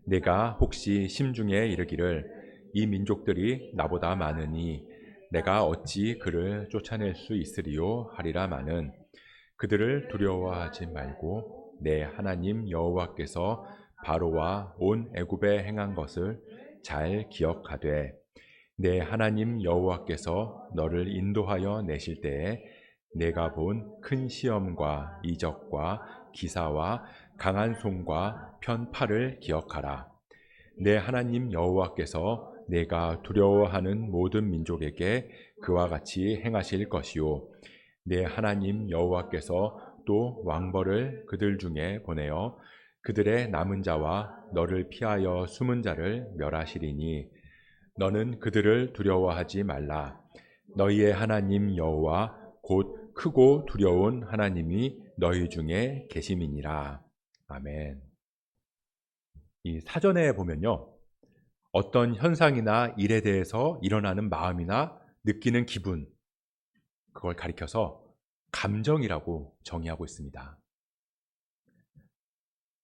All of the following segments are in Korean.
내가 혹시 심중에 이르기를 이 민족들이 나보다 많으니 내가 어찌 그를 쫓아낼 수 있으리요 하리라마는 그들을 두려워하지 말고 내 하나님 여호와께서 바로와 온 애굽에 행한 것을 잘 기억하되 내 하나님 여호와께서 너를 인도하여 내실 때에 내가 본 큰 시험과 이적과 기사와 강한 손과 편팔을 기억하라. 내 하나님 여호와께서 내가 두려워하는 모든 민족에게 그와 같이 행하실 것이요 내 하나님 여호와께서 또 왕벌을 그들 중에 보내어 그들의 남은 자와 너를 피하여 숨은 자를 멸하시리니 너는 그들을 두려워하지 말라. 너희의 하나님 여호와 곧 크고 두려운 하나님이 너희 중에 계심이니라. 아멘. 이 사전에 보면요. 어떤 현상이나 일에 대해서 일어나는 마음이나 느끼는 기분, 그걸 가리켜서 감정이라고 정의하고 있습니다.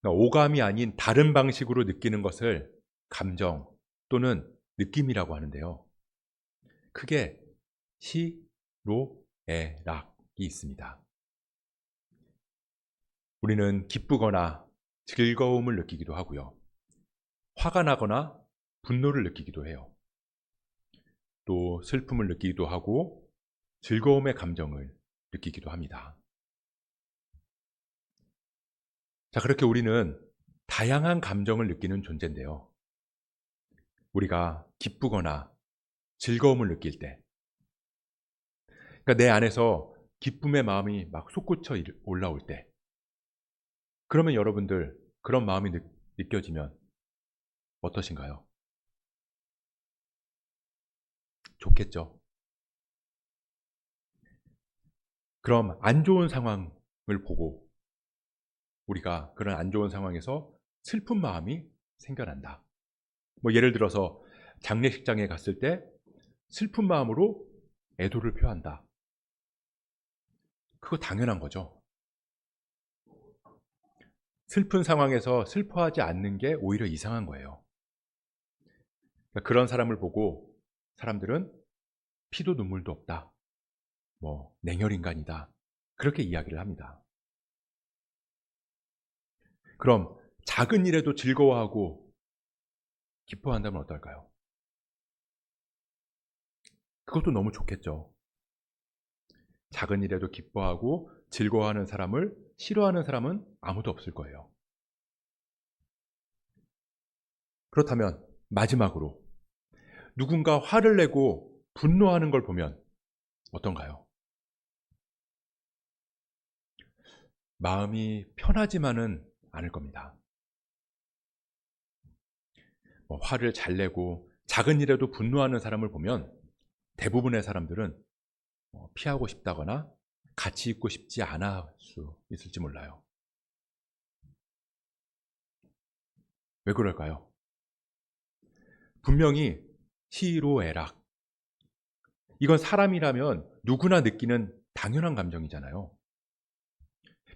그러니까 오감이 아닌 다른 방식으로 느끼는 것을 감정 또는 느낌이라고 하는데요. 크게 시로에락이 있습니다. 우리는 기쁘거나 즐거움을 느끼기도 하고요. 화가 나거나 분노를 느끼기도 해요. 또 슬픔을 느끼기도 하고 즐거움의 감정을 느끼기도 합니다. 자, 그렇게 우리는 다양한 감정을 느끼는 존재인데요. 우리가 기쁘거나 즐거움을 느낄 때, 그러니까 내 안에서 기쁨의 마음이 막 솟구쳐 올라올 때, 그러면 여러분들 그런 마음이 느껴지면 어떠신가요? 좋겠죠? 그럼 안 좋은 상황을 보고 우리가 그런 안 좋은 상황에서 슬픈 마음이 생겨난다. 뭐 예를 들어서 장례식장에 갔을 때 슬픈 마음으로 애도를 표한다. 그거 당연한 거죠. 슬픈 상황에서 슬퍼하지 않는 게 오히려 이상한 거예요. 그러니까 그런 사람을 보고 사람들은 피도 눈물도 없다. 뭐 냉혈인간이다. 그렇게 이야기를 합니다. 그럼 작은 일에도 즐거워하고 기뻐한다면 어떨까요? 그것도 너무 좋겠죠. 작은 일에도 기뻐하고 즐거워하는 사람을 싫어하는 사람은 아무도 없을 거예요. 그렇다면 마지막으로 누군가 화를 내고 분노하는 걸 보면 어떤가요? 마음이 편하지만은 않을 겁니다. 화를 잘 내고 작은 일에도 분노하는 사람을 보면 대부분의 사람들은 피하고 싶다거나 같이 있고 싶지 않아 할 수 있을지 몰라요. 왜 그럴까요? 분명히 희로애락, 이건 사람이라면 누구나 느끼는 당연한 감정이잖아요.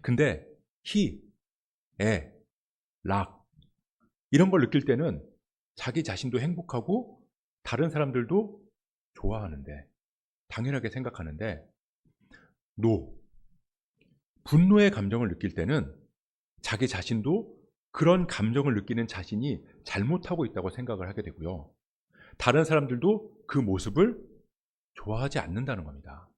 근데 희, 애, 락 이런 걸 느낄 때는 자기 자신도 행복하고 다른 사람들도 좋아하는데 당연하게 생각하는데 노, 분노의 감정을 느낄 때는 자기 자신도 그런 감정을 느끼는 자신이 잘못하고 있다고 생각을 하게 되고요. 다른 사람들도 그 모습을 좋아하지 않는다는 겁니다.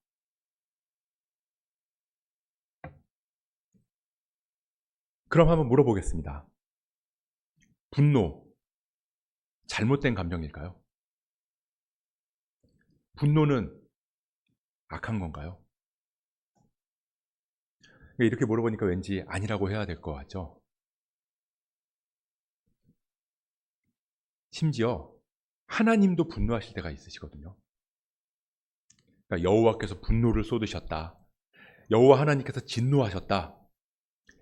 그럼 한번 물어보겠습니다. 분노, 잘못된 감정일까요? 분노는 악한 건가요? 이렇게 물어보니까 왠지 아니라고 해야 될 것 같죠? 심지어 하나님도 분노하실 때가 있으시거든요. 그러니까 여호와께서 분노를 쏟으셨다. 여호와 하나님께서 진노하셨다.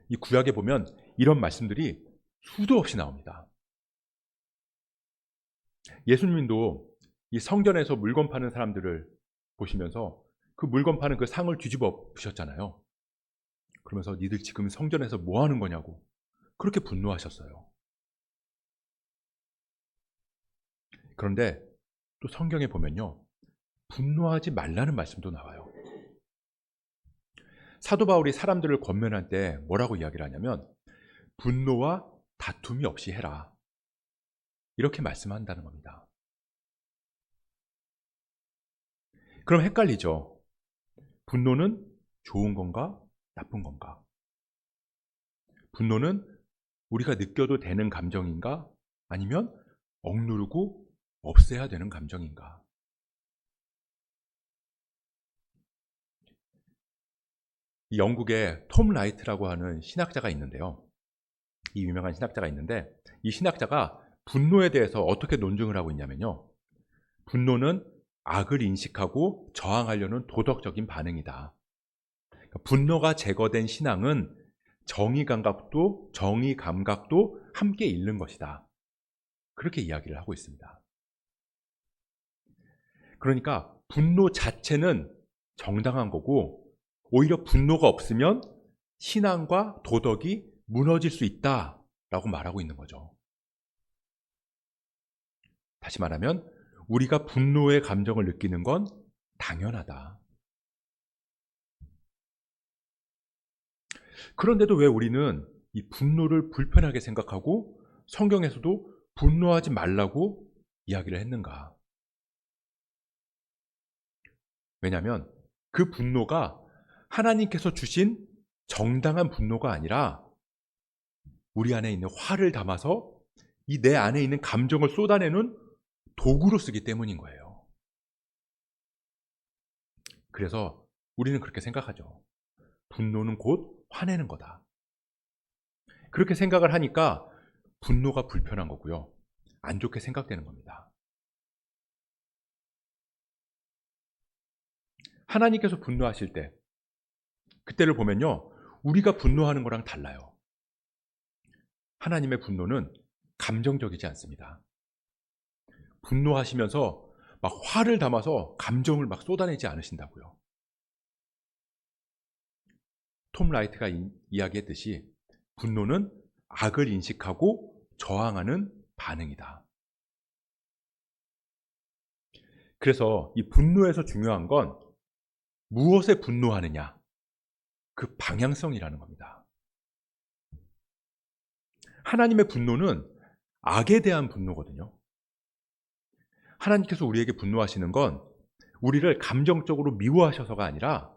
이 구약에 보면 이런 말씀들이 수도 없이 나옵니다. 예수님도 이 성전에서 물건 파는 사람들을 보시면서 그 물건 파는 그 상을 뒤집어 부셨잖아요. 그러면서 니들 지금 성전에서 뭐 하는 거냐고 그렇게 분노하셨어요. 그런데 또 성경에 보면요, 분노하지 말라는 말씀도 나와요. 사도 바울이 사람들을 권면할 때 뭐라고 이야기를 하냐면 분노와 다툼이 없이 해라, 이렇게 말씀한다는 겁니다. 그럼 헷갈리죠. 분노는 좋은 건가 나쁜 건가? 분노는 우리가 느껴도 되는 감정인가 아니면 억누르고 없애야 되는 감정인가? 이 영국에 톰 라이트라고 하는 신학자가 있는데요. 이 유명한 신학자가 있는데 이 신학자가 분노에 대해서 어떻게 논증을 하고 있냐면요. 분노는 악을 인식하고 저항하려는 도덕적인 반응이다. 그러니까 분노가 제거된 신앙은 정의 감각도 함께 잃는 것이다. 그렇게 이야기를 하고 있습니다. 그러니까 분노 자체는 정당한 거고 오히려 분노가 없으면 신앙과 도덕이 무너질 수 있다라고 말하고 있는 거죠. 다시 말하면 우리가 분노의 감정을 느끼는 건 당연하다. 그런데도 왜 우리는 이 분노를 불편하게 생각하고 성경에서도 분노하지 말라고 이야기를 했는가? 왜냐하면 그 분노가 하나님께서 주신 정당한 분노가 아니라 우리 안에 있는 화를 담아서 이 내 안에 있는 감정을 쏟아내는 도구로 쓰기 때문인 거예요. 그래서 우리는 그렇게 생각하죠. 분노는 곧 화내는 거다. 그렇게 생각을 하니까 분노가 불편한 거고요. 안 좋게 생각되는 겁니다. 하나님께서 분노하실 때 그때를 보면요, 우리가 분노하는 거랑 달라요. 하나님의 분노는 감정적이지 않습니다. 분노하시면서 막 화를 담아서 감정을 막 쏟아내지 않으신다고요. 톰 라이트가 이야기했듯이 분노는 악을 인식하고 저항하는 반응이다. 그래서 이 분노에서 중요한 건 무엇에 분노하느냐, 그 방향성이라는 겁니다. 하나님의 분노는 악에 대한 분노거든요. 하나님께서 우리에게 분노하시는 건 우리를 감정적으로 미워하셔서가 아니라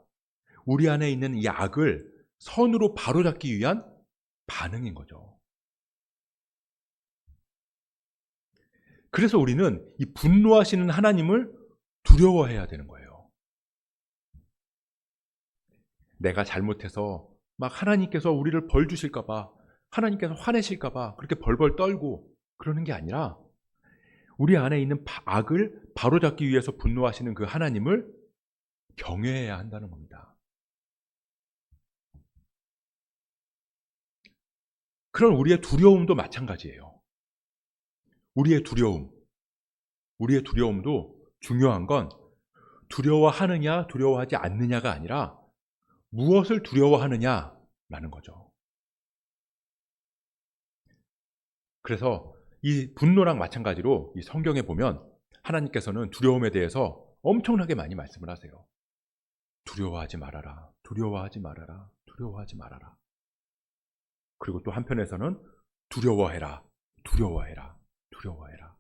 우리 안에 있는 이 악을 선으로 바로잡기 위한 반응인 거죠. 그래서 우리는 이 분노하시는 하나님을 두려워해야 되는 거예요. 내가 잘못해서 막 하나님께서 우리를 벌 주실까 봐, 하나님께서 화내실까 봐 그렇게 벌벌 떨고 그러는 게 아니라 우리 안에 있는 악을 바로잡기 위해서 분노하시는 그 하나님을 경외해야 한다는 겁니다. 그런 우리의 두려움도 마찬가지예요. 우리의 두려움도 중요한 건 두려워하느냐 두려워하지 않느냐가 아니라 무엇을 두려워하느냐라는 거죠. 그래서 이 분노랑 마찬가지로 이 성경에 보면 하나님께서는 두려움에 대해서 엄청나게 많이 말씀을 하세요. 두려워하지 말아라, 두려워하지 말아라, 두려워하지 말아라. 그리고 또 한편에서는 두려워해라, 두려워해라, 두려워해라.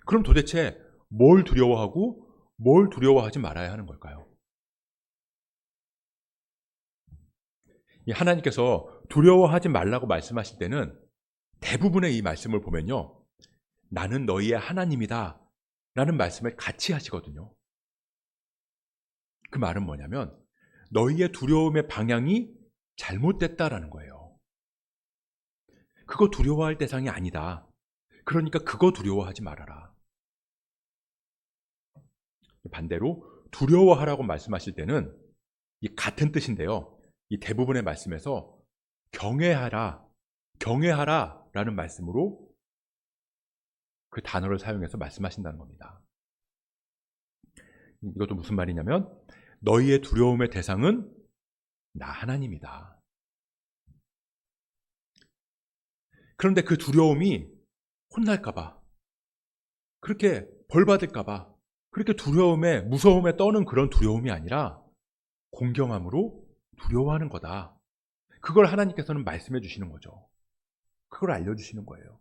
그럼 도대체 뭘 두려워하고 뭘 두려워하지 말아야 하는 걸까요? 하나님께서 두려워하지 말라고 말씀하실 때는 대부분의 이 말씀을 보면요, 나는 너희의 하나님이다 라는 말씀을 같이 하시거든요. 그 말은 뭐냐면 너희의 두려움의 방향이 잘못됐다라는 거예요. 그거 두려워할 대상이 아니다. 그러니까 그거 두려워하지 말아라. 반대로 두려워하라고 말씀하실 때는 이 같은 뜻인데요, 이 대부분의 말씀에서 경외하라, 경외하라 라는 말씀으로 그 단어를 사용해서 말씀하신다는 겁니다. 이것도 무슨 말이냐면 너희의 두려움의 대상은 나 하나님이다. 그런데 그 두려움이 혼날까봐, 그렇게 벌받을까봐, 그렇게 두려움에, 무서움에 떠는 그런 두려움이 아니라 공경함으로 두려워하는 거다. 그걸 하나님께서는 말씀해 주시는 거죠. 그걸 알려주시는 거예요.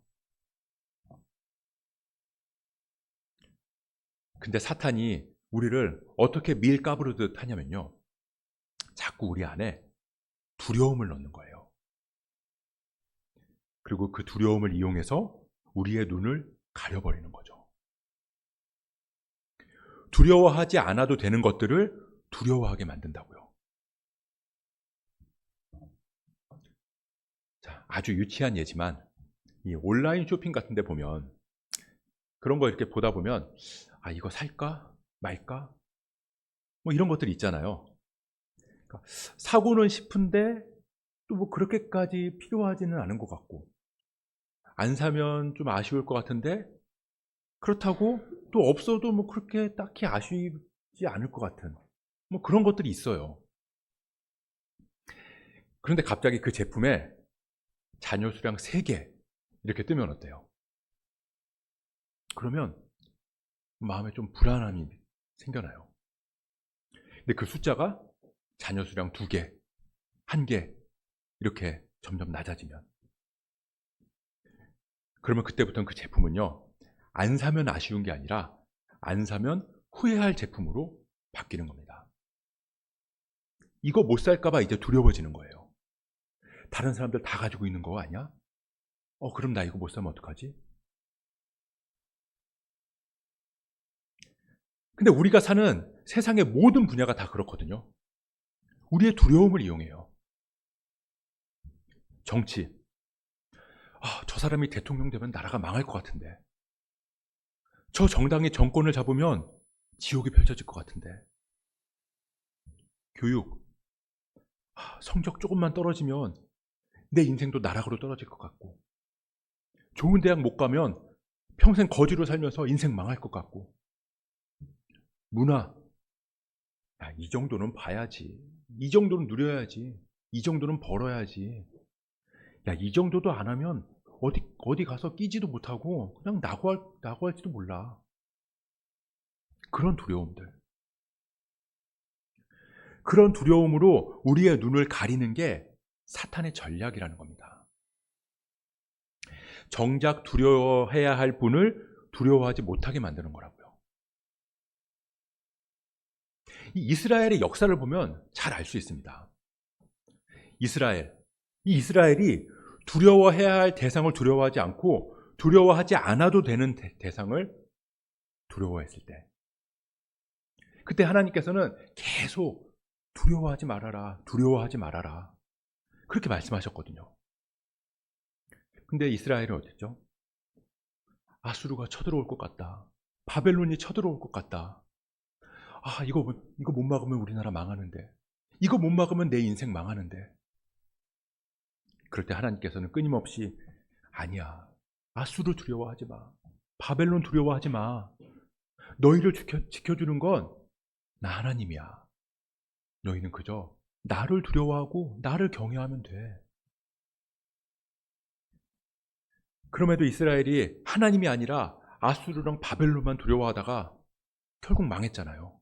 근데 사탄이 우리를 어떻게 밀 까부르듯 하냐면요, 자꾸 우리 안에 두려움을 넣는 거예요. 그리고 그 두려움을 이용해서 우리의 눈을 가려버리는 거죠. 두려워하지 않아도 되는 것들을 두려워하게 만든다고요. 자, 아주 유치한 예지만 이 온라인 쇼핑 같은 데 보면 그런 거 이렇게 보다 보면 아, 이거 살까 말까 뭐 이런 것들이 있잖아요. 그러니까 사고는 싶은데 또 뭐 그렇게까지 필요하지는 않은 것 같고, 안 사면 좀 아쉬울 것 같은데 그렇다고 또 없어도 뭐 그렇게 딱히 아쉬우지 않을 것 같은 뭐 그런 것들이 있어요. 그런데 갑자기 그 제품에 잔여 수량 3개 이렇게 뜨면 어때요? 그러면 마음에 좀 불안함이 생겨나요. 근데 그 숫자가 잔여 수량 2개, 1개 이렇게 점점 낮아지면, 그러면 그때부터는 그 제품은요, 안 사면 아쉬운 게 아니라 안 사면 후회할 제품으로 바뀌는 겁니다. 이거 못 살까봐 이제 두려워지는 거예요. 다른 사람들 다 가지고 있는 거 아니야? 그럼 나 이거 못 사면 어떡하지? 근데 우리가 사는 세상의 모든 분야가 다 그렇거든요. 우리의 두려움을 이용해요. 정치. 저 사람이 대통령 되면 나라가 망할 것 같은데. 저 정당이 정권을 잡으면 지옥이 펼쳐질 것 같은데. 교육. 성적 조금만 떨어지면 내 인생도 나락으로 떨어질 것 같고. 좋은 대학 못 가면 평생 거지로 살면서 인생 망할 것 같고. 문화. 이 정도는 봐야지. 이 정도는 누려야지. 이 정도는 벌어야지. 이 정도도 안 하면 어디 가서 끼지도 못하고 그냥 나고 할지도 몰라. 그런 두려움들. 그런 두려움으로 우리의 눈을 가리는 게 사탄의 전략이라는 겁니다. 정작 두려워해야 할 분을 두려워하지 못하게 만드는 거라고요. 이 이스라엘의 역사를 보면 잘 알 수 있습니다. 이 이스라엘이 두려워해야 할 대상을 두려워하지 않고 두려워하지 않아도 되는 대상을 두려워했을 때, 그때 하나님께서는 계속 두려워하지 말아라, 두려워하지 말아라 그렇게 말씀하셨거든요. 근데 이스라엘은 어땠죠? 아수르가 쳐들어올 것 같다, 바벨론이 쳐들어올 것 같다, 이거 못 막으면 우리나라 망하는데, 이거 못 막으면 내 인생 망하는데. 그럴 때 하나님께서는 끊임없이 아니야, 아수르 두려워하지 마, 바벨론 두려워하지 마, 너희를 지켜주는 건 나 하나님이야. 너희는 그저 나를 두려워하고 나를 경외하면 돼. 그럼에도 이스라엘이 하나님이 아니라 아수르랑 바벨론만 두려워하다가 결국 망했잖아요.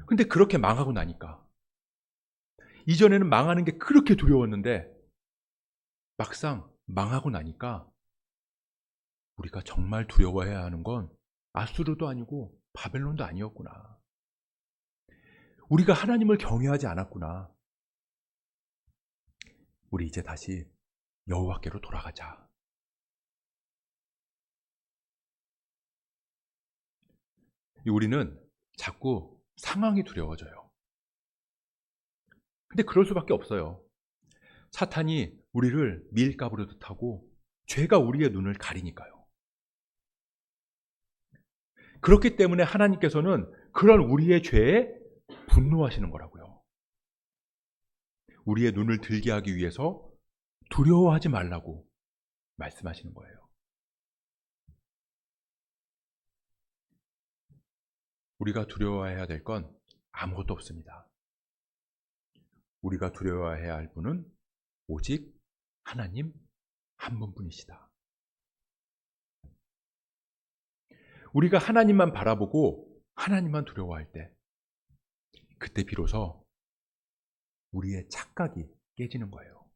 근데 그렇게 망하고 나니까, 이전에는 망하는 게 그렇게 두려웠는데 막상 망하고 나니까 우리가 정말 두려워해야 하는 건 아수르도 아니고 바벨론도 아니었구나. 우리가 하나님을 경외하지 않았구나. 우리 이제 다시 여호와께로 돌아가자. 우리는 자꾸 상황이 두려워져요. 근데 그럴 수밖에 없어요. 사탄이 우리를 밀가부르듯 하고 죄가 우리의 눈을 가리니까요. 그렇기 때문에 하나님께서는 그런 우리의 죄에 분노하시는 거라고요. 우리의 눈을 들게 하기 위해서 두려워하지 말라고 말씀하시는 거예요. 우리가 두려워해야 될 건 아무것도 없습니다. 우리가 두려워해야 할 분은 오직 하나님 한 분뿐이시다. 우리가 하나님만 바라보고 하나님만 두려워할 때, 그때 비로소 우리의 착각이 깨지는 거예요.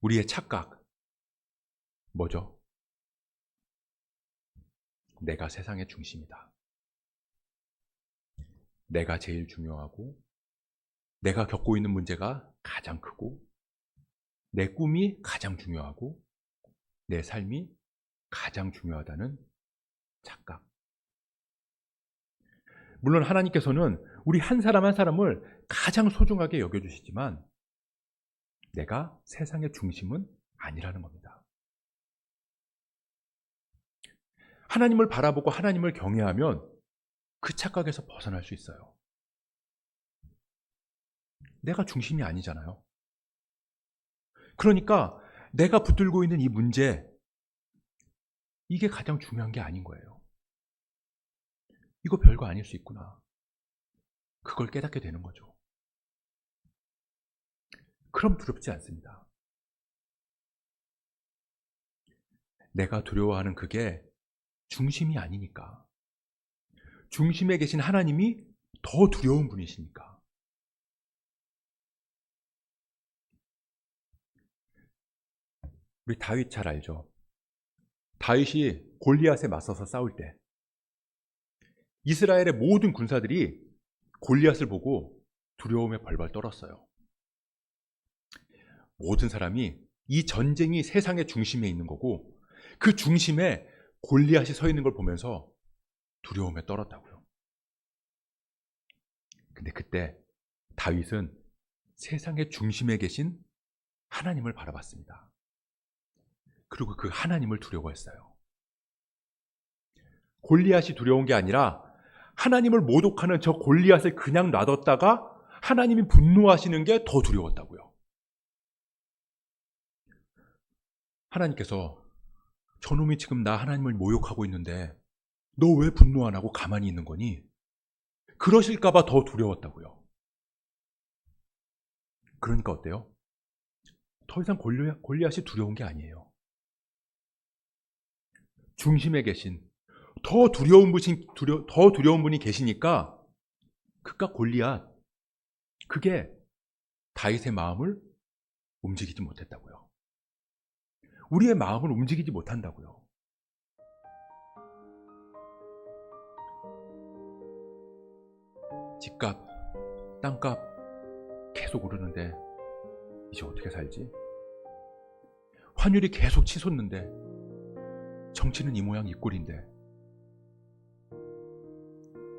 우리의 착각, 뭐죠? 내가 세상의 중심이다. 내가 제일 중요하고, 내가 겪고 있는 문제가 가장 크고, 내 꿈이 가장 중요하고, 내 삶이 가장 중요하다는 착각. 물론 하나님께서는 우리 한 사람 한 사람을 가장 소중하게 여겨주시지만 내가 세상의 중심은 아니라는 겁니다. 하나님을 바라보고 하나님을 경외하면 그 착각에서 벗어날 수 있어요. 내가 중심이 아니잖아요. 그러니까 내가 붙들고 있는 이 문제, 이게 가장 중요한 게 아닌 거예요. 이거 별거 아닐 수 있구나. 그걸 깨닫게 되는 거죠. 그럼 두렵지 않습니다. 내가 두려워하는 그게 중심이 아니니까. 중심에 계신 하나님이 더 두려운 분이시니까. 우리 다윗 잘 알죠? 다윗이 골리앗에 맞서서 싸울 때 이스라엘의 모든 군사들이 골리앗을 보고 두려움에 벌벌 떨었어요. 모든 사람이 이 전쟁이 세상의 중심에 있는 거고 그 중심에 골리앗이 서 있는 걸 보면서 두려움에 떨었다고요. 근데 그때 다윗은 세상의 중심에 계신 하나님을 바라봤습니다. 그리고 그 하나님을 두려워했어요. 골리앗이 두려운 게 아니라 하나님을 모독하는 저 골리앗을 그냥 놔뒀다가 하나님이 분노하시는 게 더 두려웠다고요. 하나님께서 저놈이 지금 나 하나님을 모욕하고 있는데 너 왜 분노 안 하고 가만히 있는 거니? 그러실까 봐 더 두려웠다고요. 그러니까 어때요? 더 이상 골리앗이 두려운 게 아니에요. 중심에 계신 더 두려운 분이 계시니까 그깟 골리앗, 그게 다윗의 마음을 움직이지 못했다고요. 우리의 마음을 움직이지 못한다고요. 집값, 땅값 계속 오르는데 이제 어떻게 살지? 환율이 계속 치솟는데 정치는 이 모양 이 꼴인데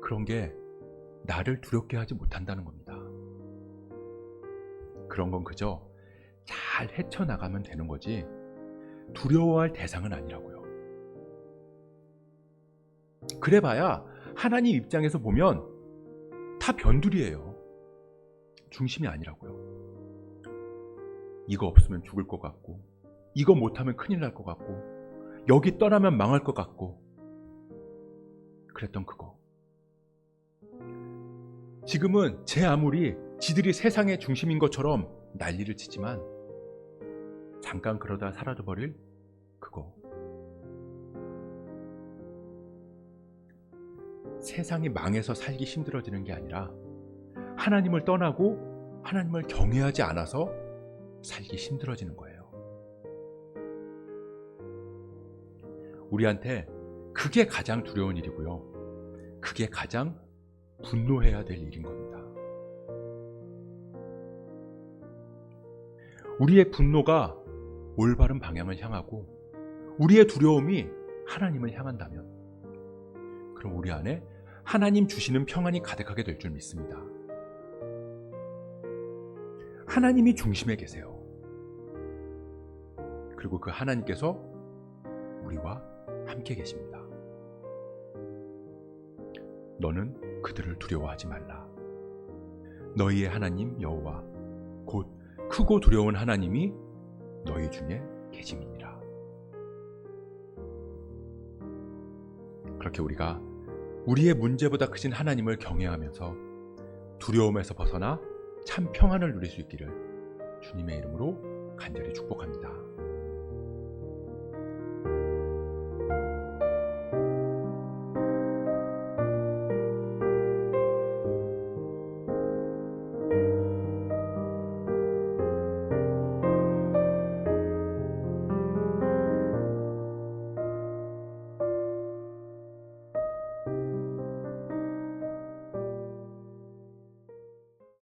그런 게 나를 두렵게 하지 못한다는 겁니다. 그런 건 그저 잘 헤쳐나가면 되는 거지 두려워할 대상은 아니라고요. 그래봐야 하나님 입장에서 보면 다 변두리예요. 중심이 아니라고요. 이거 없으면 죽을 것 같고 이거 못하면 큰일 날 것 같고 여기 떠나면 망할 것 같고 그랬던 그거. 지금은 제 아무리 지들이 세상의 중심인 것처럼 난리를 치지만 잠깐 그러다 사라져버릴 그거. 세상이 망해서 살기 힘들어지는 게 아니라 하나님을 떠나고 하나님을 경외하지 않아서 살기 힘들어지는 거예요. 우리한테 그게 가장 두려운 일이고요. 그게 가장 분노해야 될 일인 겁니다. 우리의 분노가 올바른 방향을 향하고 우리의 두려움이 하나님을 향한다면 그럼 우리 안에 하나님 주시는 평안이 가득하게 될 줄 믿습니다. 하나님이 중심에 계세요. 그리고 그 하나님께서 우리와 함께 계십니다. 너는 그들을 두려워하지 말라. 너희의 하나님 여호와 곧 크고 두려운 하나님이 너희 중에 계심이니라. 그렇게 우리가 우리의 문제보다 크신 하나님을 경외하면서 두려움에서 벗어나 참 평안을 누릴 수 있기를 주님의 이름으로 간절히 축복합니다.